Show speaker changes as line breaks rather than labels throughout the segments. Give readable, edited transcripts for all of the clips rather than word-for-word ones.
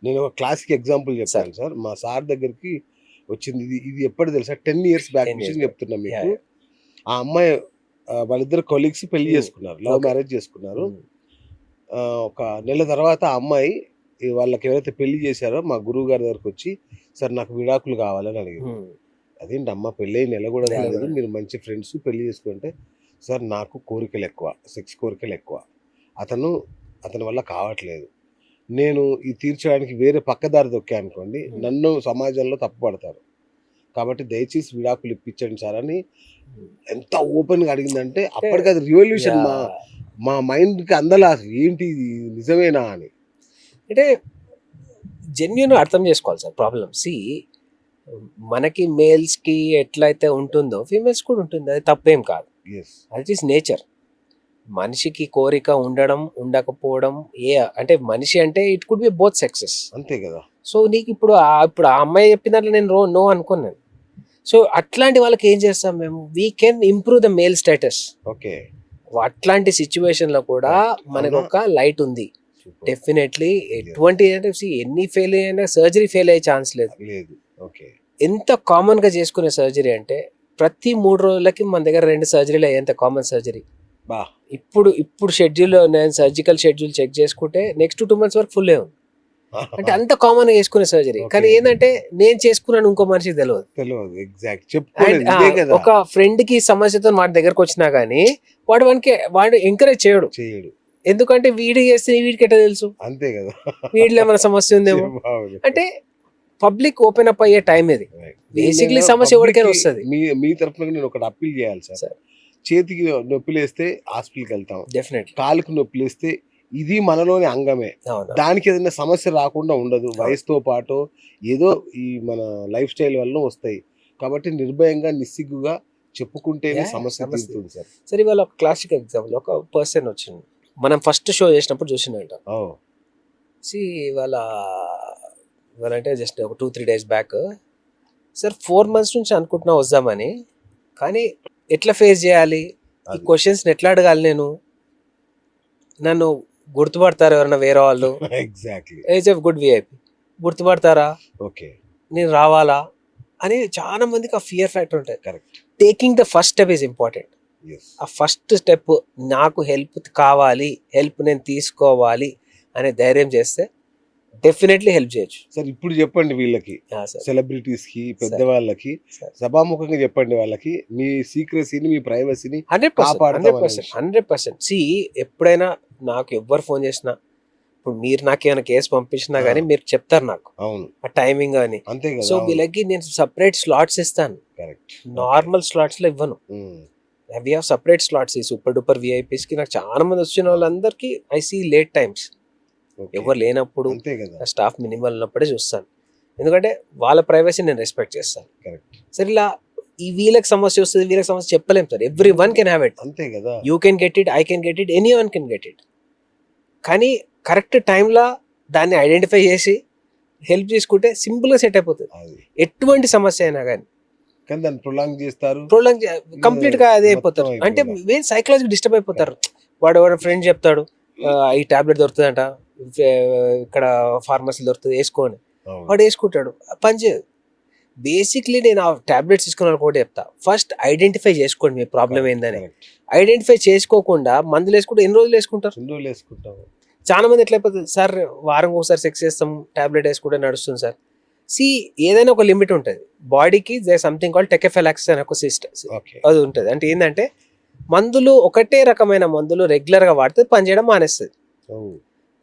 నేను ఒక classic example చెప్తాను సార్. మా సార్ దగ్గరికి వచ్చింది. ఇది ఇది ఎప్పుడు తెలుసా? 10 ఇయర్స్ బ్యాక్
10 years
విషయం
back.
చెప్తున్నా
Yeah,
మీకు.
yeah.
ఆ అమ్మాయి వాళ్ళిద్దరు కొలీగ్స్ పెళ్లి చేసుకున్నారు. Love
Okay.
మ్యారేజ్ చేసుకున్నారు.
Mm.
ఒక నెల తర్వాత ఆ అమ్మాయి వాళ్ళకి ఎవరైతే పెళ్లి చేశారో మా గురువు గారి దగ్గరకు వచ్చి, సార్ నాకు విడాకులు కావాలని అడిగింది.
Mm.
అదేంటి అమ్మ పెళ్ళి నెల కూడా
నెల
కాలేదు,
కూడా.
మీరు మంచి ఫ్రెండ్స్ పెళ్లి చేసుకుంటే, సార్ నాకు కోరికలు ఎక్కువ, సెక్స్ కోరికలు ఎక్కువ, అతని వల్ల కావట్లేదు, నేను ఇది తీర్చడానికి వేరే పక్కదారి దొక్కా అనుకోండి, నన్ను సమాజంలో తప్పుపడతారు, కాబట్టి దయచేసి విడాకులు ఇప్పించండి సార్ అని ఎంత ఓపెన్గా అడిగిందంటే అప్పటికి అది రివల్యూషన్. మా మైండ్కి అందలా ఏంటి ఇది నిజమేనా అని.
అంటే జెన్యున్ అర్థం చేసుకోవాలి సార్ ప్రాబ్లమ్. సి మనకి మేల్స్కి ఎట్లయితే ఉంటుందో ఫీమేల్స్ కూడా ఉంటుంది, అది తప్పేం కాదు, అది ఈస్ నేచర్. మనిషికి కోరిక ఉండడం ఉండకపోవడం అంటే మనిషి అంటే it could be both sexes,
అంతే కదా.
సో నీకు ఇప్పుడు ఆ అమ్మాయి చెప్పిన దాంట్లో నేను నో అనుకున్నాను. సో అట్లాంటి వాళ్ళకి ఏం చేస్తాం మేము, we can improve the male status.
Okay,
అట్లాంటి సిచ్యువేషన్ లో కూడా మనకు ఒక లైట్ ఉంది డెఫినెట్లీ. ఎటువంటి అంటే ఎన్ని ఫెయిల్ అయినా సర్జరీ ఫెయిల్ అయ్యే ఛాన్స్ లేదు. ఎంత కామన్ గా చేసుకునే సర్జరీ అంటే ప్రతి 3 రోజులకి మన దగ్గర 2 సర్జరీలు అయ్యేంత కామన్ సర్జరీ. ఇప్పుడు షెడ్యూల్ నేను సర్జికల్ షెడ్యూల్ చెక్ చేసుకుంటే నెక్స్ట్ 2 months వరకు ఫుల్ ఉంది. అంటే అంత కామన్ గా చేసుకునే సర్జరీ. కానీ ఏంటంటే నేను చేసుకున్నాను ఇంకో మనిషికి తెలియదు. ఒక ఫ్రెండ్ కి సమస్యతో మా దగ్గరకు వచ్చినా గానీ వాడు ఎంకరేజ్ చేయడు. ఎందుకంటే వీడి చేస్తే వీడికి ఎట్లా తెలుసు, అంతే కదా, వీడిలో ఏమైనా సమస్య ఉందేమో. అంటే పబ్లిక్ ఓపెన్ అప్ అయ్యే టైం ఇది. బేసిక్లీ సమస్య ఎవరికైనా వస్తుంది.
మీ తరఫున నేను ఒకటి అప్పీల్ చేయాలి సార్. చేతికి నొప్పిలేస్తే హాస్పిటల్కి వెళ్తాం, డెఫినెట్లీ. కాలుకి నొప్పిలేస్తే ఇది మనలోని అంగమే, దానికి ఏదైనా సమస్య రాకుండా ఉండదు. వయసుతో పాటు ఏదో ఈ మన లైఫ్ స్టైల్ వల్ల వస్తాయి, కాబట్టి నిర్భయంగా నిస్సిగ్గుగా చెప్పుకుంటేనే సమస్య తీరుతుంది సార్.
సరే, ఇవాళ ఒక క్లాసిక్ ఎగ్జాంపుల్, ఒక పర్సన్ వచ్చింది, మనం ఫస్ట్ షో చేసినప్పుడు చూసినట్ట. ఇవాళంటే జస్ట్ ఒక 2-3 days బ్యాక్ సార్, 4 months నుంచి అనుకుంటున్నా వద్దామని, కానీ ఎట్లా ఫేస్ చేయాలి, ఈ క్వశ్చన్స్ ఎట్లా అడగాలి, నన్ను గుర్తుపడతారు ఎవరన్నా వేరే వాళ్ళు, ఏజ్ ఆఫ్ గుడ్ విఐపి గుర్తుపడతారా, ఓకే నేను రావాలా అని చాలా మందికి ఆ ఫియర్ ఫ్యాక్టర్ ఉంటుంది. Correct. Taking the first step is important. ఆ ఫస్ట్ స్టెప్, నాకు హెల్ప్ కావాలి, హెల్ప్ నేను తీసుకోవాలి అనే ధైర్యం చేస్తే డెఫినెట్లీ హెల్ప్ చేయొచ్చు సార్.
ఇప్పుడు చెప్పండి వీళ్ళకి, సెలబ్రిటీస్ కి, పెద్దవాళ్ళకి సభాముఖంగా చెప్పండి వాళ్ళకి, మీ సీక్రెసీని, మీ ప్రైవసీని
100%. సి ఎప్పుడైనా నాకు ఎవ్వరు ఫోన్ చేసినా, ఇప్పుడు మీరు నాకు ఏమైనా కేసు పంపించినా గానీ మీరు చెప్తారు నాకు ఆ టైమింగ్ అని. సో వీళ్ళకి నేను సపరేట్ స్లాట్స్ ఇస్తాను, నార్మల్ స్లాట్స్ లో ఇవ్వను. We have separate slots. ఈ సూపర్ డూపర్ విఐపీస్ కి నాకు చాలా మంది వచ్చిన వాళ్ళందరికీ ఐ సీ లేట్ టైమ్స్, ఎవరు లేనప్పుడు, స్టాఫ్ మినిమల్ ఉన్నప్పుడే చూస్తాను, ఎందుకంటే వాళ్ళ ప్రైవసీ నేను రెస్పెక్ట్ చేస్తాను. సరే, ఇలా ఈ వీళ్ళకి సమస్య వస్తుంది, వీళ్ళకి సమస్య చెప్పలేము sir. Every one can have it, అంతే కదా. You can get it, I can get it, any one can get it. కానీ కరెక్ట్ టైంలో దాన్ని ఐడెంటిఫై చేసి హెల్ప్ చేసుకుంటే సింపుల్ గా సెట్ అయిపోతుంది, ఎటువంటి సమస్య అయినా కానీ. ప్రొలాంగ్ కంప్లీట్ గా అదే అయిపోతారు. అంటే మెయిన్ సైకలాజికల్ డిస్టర్బ్ అయిపోతారు. వాడు ఫ్రెండ్ చెప్తాడు, ఈ టాబ్లెట్ దొరుకుతుందంట, ఇక్కడ ఫార్మసీ దొరుకుతుంది, వేసుకోని, వాడు వేసుకుంటాడు, పనిచేయదు. బేసిక్లీ నేను ఆ టాబ్లెట్స్ తీసుకున్న కూడా చెప్తా, ఫస్ట్ ఐడెంటిఫై చేసుకోండి మీ ప్రాబ్లం ఏందని. ఐడెంటిఫై చేసుకోకుండా మందులు వేసుకుంటే ఎన్ని రోజులు వేసుకుంటారు? చాలా మంది ఎట్లయిపోతుంది సార్, వారం ఒకసారి సెక్స్ చేస్తాం, టాబ్లెట్ వేసుకుంటే నడుస్తుంది సార్. సి ఏదైనా ఒక లిమిట్ ఉంటుంది బాడీకి. దే సంథింగ్ కాల్డ్ టెకెఫెలాక్సిస్ అనే ఒక సిస్టమ్ అది ఉంటుంది. అంటే ఏంటంటే మందులు, ఒకటే రకమైన మందులు రెగ్యులర్ గా వాడితే పనిచేయడం మానేస్తుంది.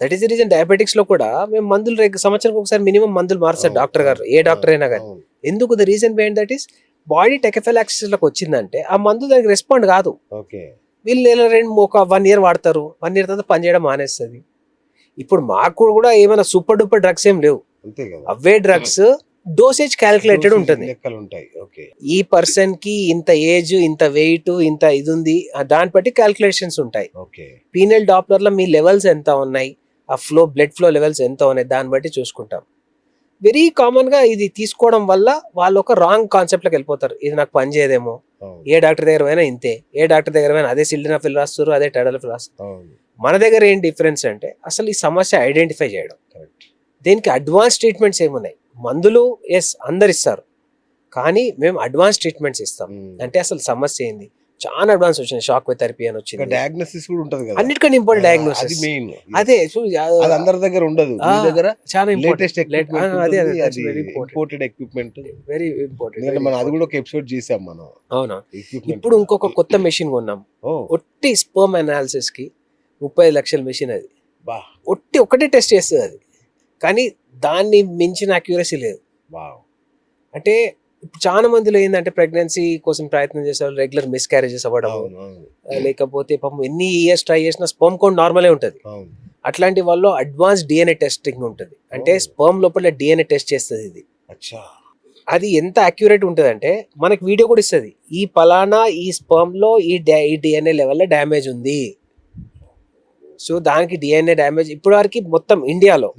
That is the reason diabetics లో కూడా మేము మందులు సంవత్సరానికి ఒకసారి మినిమం మందులు మారుస్తారు డాక్టర్ గారు, ఏ డాక్టర్ అయినా కానీ. ఎందుకు? The reason behind that is body tachyphylaxis లోకి వచ్చిందంటే ఆ మందు దానికి రెస్పాండ్ కాదు. వీళ్ళు 1 year వాడతారు, 1 year తర్వాత పనిచేయడం మానేస్తుంది. ఇప్పుడు మాకు కూడా ఏమైనా సూపర్ డూపర్ డ్రగ్స్ ఏం లేవు, అవే డ్రగ్స్ డోసేజ్ క్యాలిక్యులేటెడ్ ఉంటుంది. ఈ పర్సన్ కి ఇంత ఏజ్, ఇంత వెయిట్, ఇంత ఇది ఉంది, దాన్ని బట్టి క్యాలిక్యులేషన్స్ ఉంటాయి. పీనల్ డాప్లర్ లో మీ లెవెల్స్ ఎంత ఉన్నాయి, ఆ బ్లడ్ ఫ్లో లెవెల్స్ ఎంత ఉన్నాయి, దాన్ని బట్టి చూసుకుంటాం. వెరీ కామన్ గా ఇది తీసుకోవడం వల్ల వాళ్ళు ఒక రాంగ్ కాన్సెప్ట్ లోకి వెళ్ళిపోతారు, ఇది నాకు పని చేయదేమో, ఏ డాక్టర్ దగ్గర పోయినా ఇంతే, ఏ డాక్టర్ దగ్గర పోయినా అదే సిల్డనాఫిల్ రాస్తారు, అదే టెడల్ఫిల్ రాస్తారు. మన దగ్గర ఏం డిఫరెన్స్ అంటే అసలు ఈ సమస్య ఐడెంటిఫై చేయడం, దీనికి అడ్వాన్స్ ట్రీట్మెంట్స్ ఏమున్నాయి? మందులు ఎస్ అందరు ఇస్తారు, కానీ మేము అడ్వాన్స్ ట్రీట్మెంట్స్ ఇస్తాం. అంటే అసలు సమస్య ఏంది, చాలా అడ్వాన్స్ వచ్చింది. షాక్ వేవ్ థెరపీ అని వచ్చింది,
డయాగ్నోసిస్ కూడా ఉంటది కదా,
అన్నిటికన్నా ఇంపార్టెంట్
అది
డయాగ్నోసిస్.
మెయిన్.
అదే
అది అందరి దగ్గర ఉండదు, మీ దగ్గర
చాలా
latest
important,
imported equipment.
Very important.
మనం అది కూడా ఒక ఎపిసోడ్ చేసాం మనం.
అవునా?
Equipment.
ఇప్పుడు ఇంకొక కొత్త మెషిన్ కొన్నాం, ఒట్టి స్పర్మ్ అనాలిసిస్ కి 30 లక్షల మెషిన్. అది
బా
ఒకటే టెస్ట్ చేస్తుంది అది, కానీ దాన్ని మించిన అక్యూరసీ లేదు.
వావ్.
అంటే ఇప్పుడు చాలా మందిలో ఏంటంటే ప్రెగ్నెన్సీ కోసం ప్రయత్నం చేసే రెగ్యులర్ మిస్క్యారేజెస్ అవ్వడం, లేకపోతే పాపం ఎన్ని ఇయర్స్ ట్రై చేసినా స్పర్మ్ కౌంట్ నార్మలే ఉంటుంది. అట్లాంటి వాళ్ళు అడ్వాన్స్ డిఎన్ఏ టెస్టింగ్ ఉంటుంది, అంటే స్పర్మ్ లోపల డిఎన్ఏ టెస్ట్ చేస్తుంది ఇది. అది ఎంత అక్యురేట్ ఉంటుంది అంటే మనకి వీడియో కూడా ఇస్తుంది, ఈ పలానా ఈ స్పర్మ్ లో ఈ డిఎన్ఏ లెవెల్లో డ్యామేజ్ ఉంది. సో దానికి డిఎన్ఏ డ్యామేజ్ ఇప్పుడు వరకు మొత్తం ఇండియాలో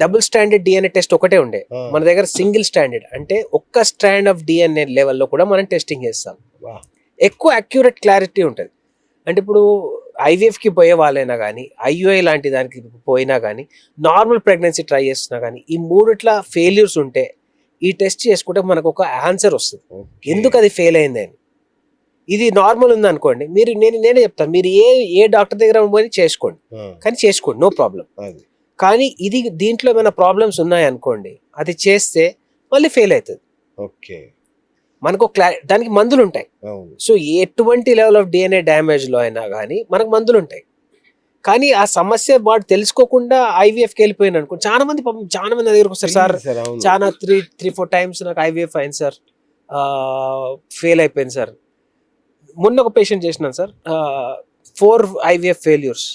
డబుల్ స్టాండర్డ్ డిఎన్ఏ టెస్ట్ ఒకటే ఉండే, మన దగ్గర సింగిల్ స్టాండర్డ్, అంటే ఒక్క స్ట్రాండ్ ఆఫ్ డిఎన్ఏ లెవెల్లో కూడా మనం టెస్టింగ్ చేస్తాం. ఎక్కువ అక్యురేట్ క్లారిటీ ఉంటుంది. అంటే ఇప్పుడు ఐవీఎఫ్కి పోయే వాళ్ళైనా కానీ, ఐయుఐ లాంటి దానికి పోయినా కానీ, నార్మల్ ప్రెగ్నెన్సీ ట్రై చేస్తున్నా కానీ, ఈ మూడిట్లా ఫెయిల్యూర్స్ ఉంటే ఈ టెస్ట్ చేసుకుంటే మనకు ఒక ఆన్సర్ వస్తుంది, ఎందుకు అది ఫెయిల్ అయింది అని. ఇది నార్మల్ ఉంది అనుకోండి, మీరు నేనే చెప్తాను, మీరు ఏ డాక్టర్ దగ్గర పోయి చేసుకోండి, కానీ చేసుకోండి, నో ప్రాబ్లం. కానీ ఇది దీంట్లో ఏమైనా ప్రాబ్లమ్స్ ఉన్నాయి అనుకోండి, అది చేస్తే మళ్ళీ ఫెయిల్ అవుతుంది.
ఓకే,
మనకు దానికి మందులు ఉంటాయి. సో ఎటువంటి లెవెల్ ఆఫ్ డిఎన్ఏ డ్యామేజ్ లో అయినా కానీ మనకు మందులు ఉంటాయి. కానీ ఆ సమస్య వాడు తెలుసుకోకుండా ఐవీఎఫ్కి వెళ్ళిపోయిన అనుకో, చాలా మంది నా దగ్గరకు వస్తారు, సార్ చాలా 3-4 టైమ్స్ నాకు ఐవీఎఫ్ అయింది సార్, ఫెయిల్ అయిపోయింది సార్. మొన్న ఒక పేషెంట్ చేసినాను sir, 4 IVF failures,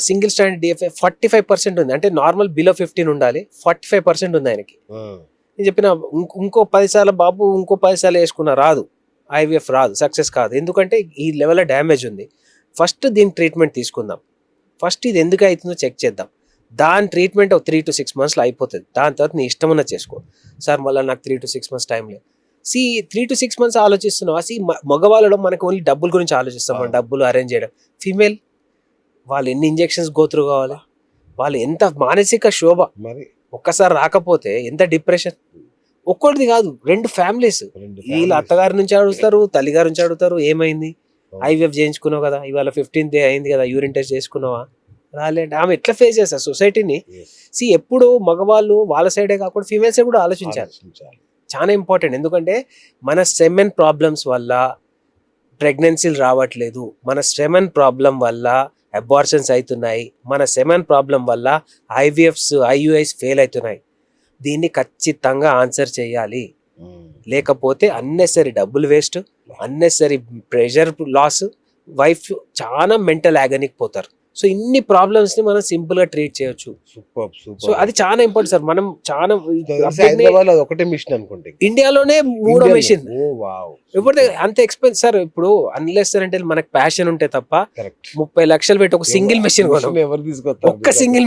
single standard DFA 45% ఉంది. అంటే నార్మల్ బిలో 15 ఉండాలి, 45% ఉంది ఆయనకి. నేను చెప్పిన ఇంకో 10 సార్లు బాబు, ఇంకో 10 సార్లు వేసుకున్నా రాదు, ఐవీఎఫ్ రాదు, సక్సెస్ కాదు. ఎందుకంటే ఈ లెవెల్లో డ్యామేజ్ ఉంది. ఫస్ట్ దీని ట్రీట్మెంట్ తీసుకుందాం, ఫస్ట్ ఇది ఎందుకు అవుతుందో చెక్ చేద్దాం. దాని ట్రీట్మెంట్ 3 to 6 monthsలో అయిపోతుంది. దాని తర్వాత నీ ఇష్టం ఉన్నది చేసుకో. సార్ మళ్ళీ నాకు 3 to 6 months టైం లేదు. 3 to 6 months ఆలోచిస్తున్నావా? మగవాళ్ళలో మనకు ఓన్లీ డబ్బుల గురించి ఆలోచిస్తాం, మనం డబ్బులు అరేంజ్ చేయడం. ఫీమేల్ వాళ్ళు ఎన్ని ఇంజెక్షన్స్ గోత్రు కావాలి, వాళ్ళు ఎంత మానసిక శోభ, ఒక్కసారి రాకపోతే ఎంత డిప్రెషన్. ఒక్కటిది కాదు, 2 ఫ్యామిలీస్, వీళ్ళ అత్తగారి నుంచి అడుగుతారు, తల్లిగారి నుంచి అడుగుతారు, ఏమైంది ఐవీఎఫ్ చేయించుకున్నావు కదా, ఇవాళ 15th day అయింది కదా, యూరిన్ టెస్ట్ చేసుకున్నావా, రాలేండి. ఆమె ఎట్లా ఫేస్ చేస్తారు సొసైటీని. ఎప్పుడు మగవాళ్ళు వాళ్ళ సైడే కాకుండా ఫీమేల్ సైడ్ కూడా ఆలోచించాలి, చాలా ఇంపార్టెంట్. ఎందుకంటే మన సెమెన్ ప్రాబ్లమ్స్ వల్ల ప్రెగ్నెన్సీలు రావట్లేదు, మన సెమెన్ ప్రాబ్లం వల్ల అబార్షన్స్ అవుతున్నాయి, మన సెమెన్ ప్రాబ్లం వల్ల ఐవీఎఫ్స్ ఐయుఐస్ ఫెయిల్ అవుతున్నాయి. దీన్ని ఖచ్చితంగా ఆన్సర్ చేయాలి, లేకపోతే అన్నెసరీ డబ్బులు waste, unnecessary pressure loss, wife చాలా మెంటల్ యాగనీకి పోతారు. సో ఇన్ని ప్రాబ్లమ్స్ ని మనం సింపుల్ గా ట్రీట్ చేయొచ్చు. సో అది చాలా ఇంపార్టెంట్ సార్. మనం చాలా
ఒకటే మిషన్ అనుకుంటే
ఇండియాలోనే 3వ మెషిన్, ఇప్పుడు అంత ఎక్స్పెన్స్ సార్. ఇప్పుడు అన్లెస్ అంటే మనకు ప్యాషన్ ఉంటే తప్ప 30 లక్షలు పెట్టి ఒక సింగిల్ మెషిన్ కొనం,
ఎవరు తీసుకొస్తారు?
ఒక్క సింగిల్